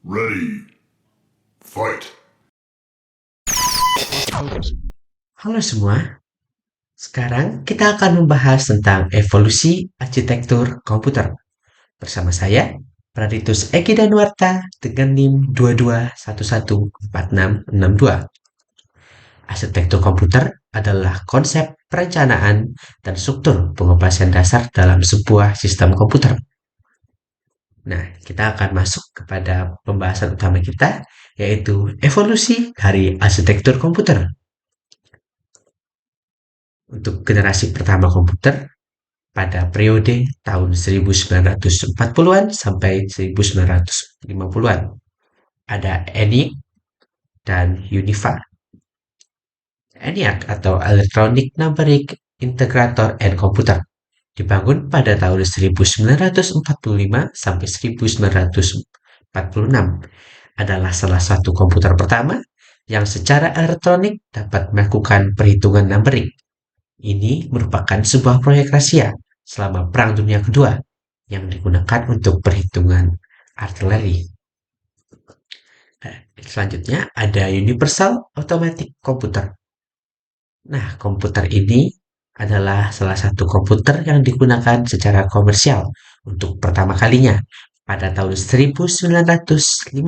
Ready, fight. Halo semua, sekarang kita akan membahas tentang evolusi arsitektur komputer. Bersama saya, Praditus Eki Danuarta dengan NIM 22114662. Arsitektur komputer adalah konsep perencanaan dan struktur pengoperasian dasar dalam sebuah sistem komputer. Nah, kita akan masuk kepada pembahasan utama kita, yaitu evolusi dari arsitektur komputer. Untuk generasi pertama komputer, pada periode tahun 1940-an sampai 1950-an. Ada ENIAC dan UNIVA. ENIAC atau Electronic Numeric Integrator and Computer dibangun pada tahun 1945 sampai 1946, adalah salah satu komputer pertama yang secara elektronik dapat melakukan perhitungan numerik. Ini merupakan sebuah proyek rahasia selama Perang Dunia Kedua yang digunakan untuk perhitungan artileri. Selanjutnya ada Universal Automatic Computer. Nah, komputer ini adalah salah satu komputer yang digunakan secara komersial untuk pertama kalinya pada tahun 1951.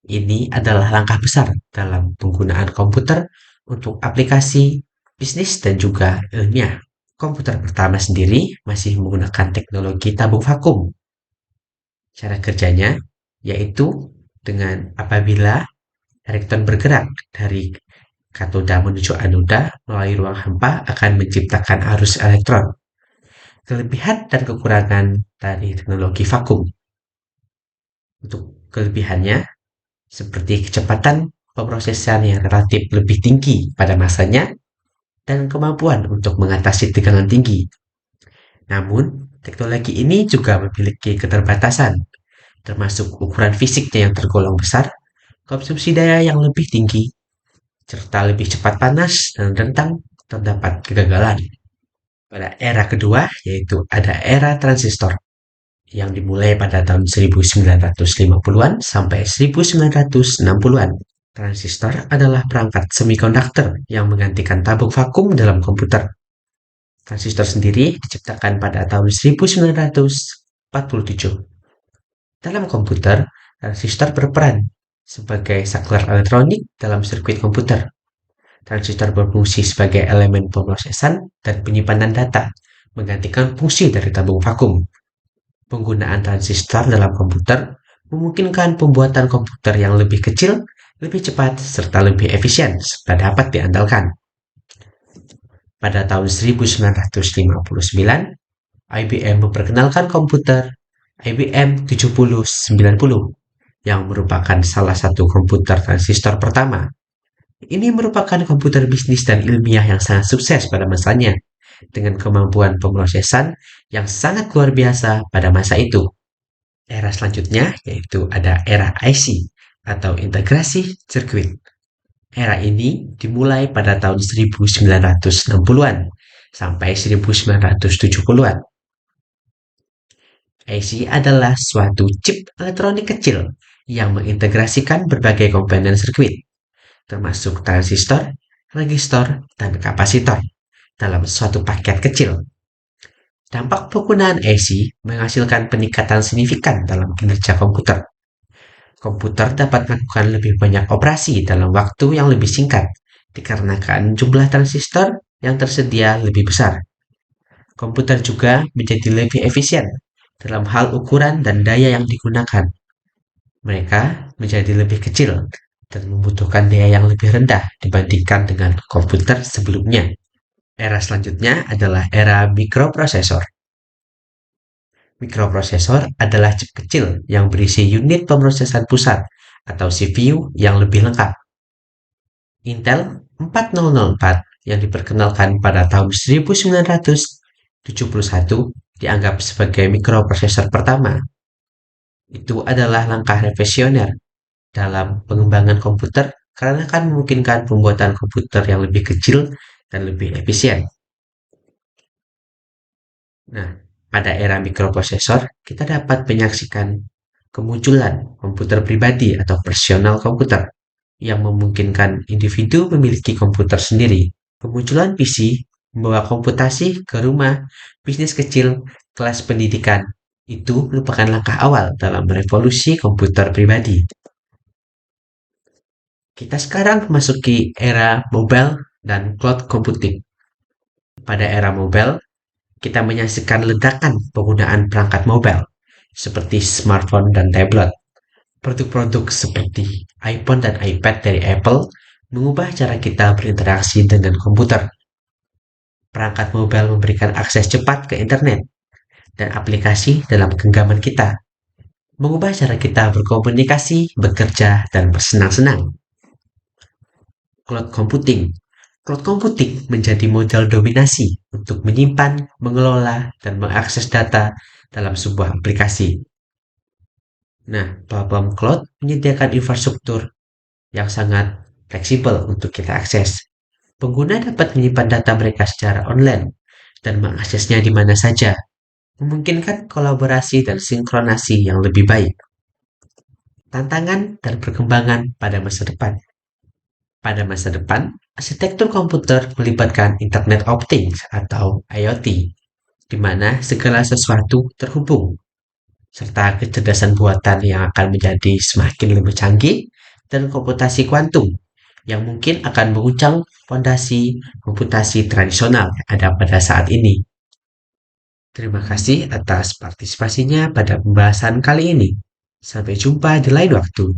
Ini adalah langkah besar dalam penggunaan komputer untuk aplikasi bisnis dan juga ilmiah. Komputer pertama sendiri masih menggunakan teknologi tabung vakum. Cara kerjanya yaitu dengan apabila elektron bergerak dari katoda menuju anoda melalui ruang hampa akan menciptakan arus elektron. Kelebihan dan kekurangan dari teknologi vakum. Untuk kelebihannya, seperti kecepatan pemrosesan yang relatif lebih tinggi pada masanya dan kemampuan untuk mengatasi tegangan tinggi. Namun, teknologi ini juga memiliki keterbatasan, termasuk ukuran fisiknya yang tergolong besar, konsumsi daya yang lebih tinggi, serta lebih cepat panas dan rentan terdapat kegagalan. Pada era kedua, yaitu ada era transistor, yang dimulai pada tahun 1950-an sampai 1960-an. Transistor adalah perangkat semikonduktor yang menggantikan tabung vakum dalam komputer. Transistor sendiri diciptakan pada tahun 1947. Dalam komputer, transistor berperan sebagai saklar elektronik dalam sirkuit komputer. Transistor berfungsi sebagai elemen pemrosesan dan penyimpanan data, menggantikan fungsi dari tabung vakum. Penggunaan transistor dalam komputer memungkinkan pembuatan komputer yang lebih kecil, lebih cepat, serta lebih efisien serta dapat diandalkan. Pada tahun 1959, IBM memperkenalkan komputer IBM 7090 yang merupakan salah satu komputer transistor pertama. Ini merupakan komputer bisnis dan ilmiah yang sangat sukses pada masanya, dengan kemampuan pemrosesan yang sangat luar biasa pada masa itu. Era selanjutnya yaitu ada era IC atau integrasi sirkuit. Era ini dimulai pada tahun 1960-an sampai 1970-an. IC adalah suatu chip elektronik kecil yang mengintegrasikan berbagai komponen sirkuit, termasuk transistor, resistor, dan kapasitor dalam suatu paket kecil. Dampak penggunaan IC menghasilkan peningkatan signifikan dalam kinerja komputer. Komputer dapat melakukan lebih banyak operasi dalam waktu yang lebih singkat dikarenakan jumlah transistor yang tersedia lebih besar. Komputer juga menjadi lebih efisien dalam hal ukuran dan daya yang digunakan. Mereka menjadi lebih kecil dan membutuhkan daya yang lebih rendah dibandingkan dengan komputer sebelumnya. Era selanjutnya adalah era mikroprosesor. Mikroprosesor adalah chip kecil yang berisi unit pemrosesan pusat atau CPU yang lebih lengkap. Intel 4004 yang diperkenalkan pada tahun 1971 dianggap sebagai mikroprosesor pertama. Itu adalah langkah revolusioner dalam pengembangan komputer karena akan memungkinkan pembuatan komputer yang lebih kecil dan lebih efisien. Nah, pada era mikroprosesor, kita dapat menyaksikan kemunculan komputer pribadi atau personal komputer yang memungkinkan individu memiliki komputer sendiri. Kemunculan PC membawa komputasi ke rumah, bisnis kecil, kelas pendidikan. Itu merupakan langkah awal dalam revolusi komputer pribadi. Kita sekarang memasuki era mobile dan cloud computing. Pada era mobile, kita menyaksikan ledakan penggunaan perangkat mobile seperti smartphone dan tablet. Produk-produk seperti iPhone dan iPad dari Apple mengubah cara kita berinteraksi dengan komputer. Perangkat mobile memberikan akses cepat ke internet dan aplikasi dalam genggaman kita, mengubah cara kita berkomunikasi, bekerja, dan bersenang-senang. Cloud computing. Cloud computing menjadi modal dominasi untuk menyimpan, mengelola, dan mengakses data dalam sebuah aplikasi. Nah, platform cloud menyediakan infrastruktur yang sangat fleksibel untuk kita akses. Pengguna dapat menyimpan data mereka secara online dan mengaksesnya di mana saja, memungkinkan kolaborasi dan sinkronasi yang lebih baik. Tantangan dan perkembangan pada masa depan. Pada masa depan, arsitektur komputer melibatkan Internet of Things atau IoT, di mana segala sesuatu terhubung, serta kecerdasan buatan yang akan menjadi semakin lebih canggih, dan komputasi kuantum yang mungkin akan menguncang fondasi komputasi tradisional yang ada pada saat ini. Terima kasih atas partisipasinya pada pembahasan kali ini. Sampai jumpa di lain waktu.